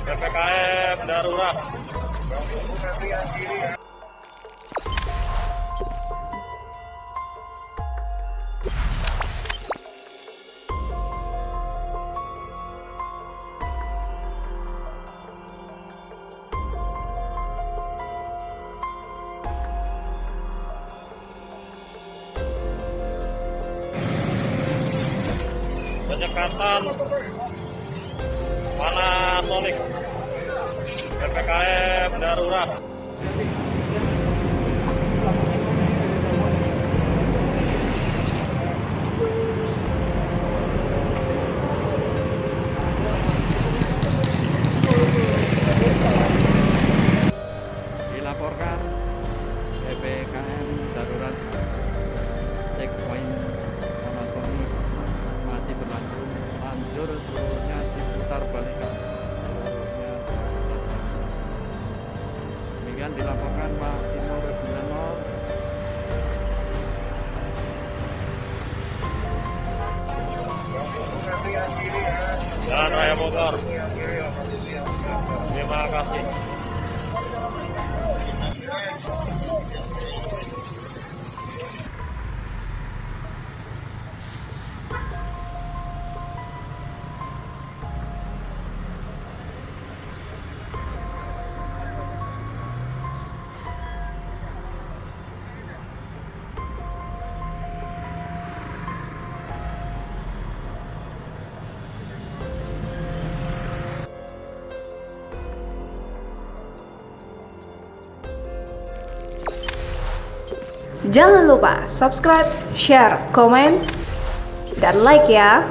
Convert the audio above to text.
PPKM darurat. Penyekatan Panasonic, PPKM darurat. Dilaporkan PPKM darurat checkpoint Panasonic masih berlaku, lanjur seluruhnya diputar balikan. Demikian dilaporkan Pak Timur 90. Jalan Raya Bogor. Terima kasih. Jangan lupa subscribe, share, komen, dan like ya.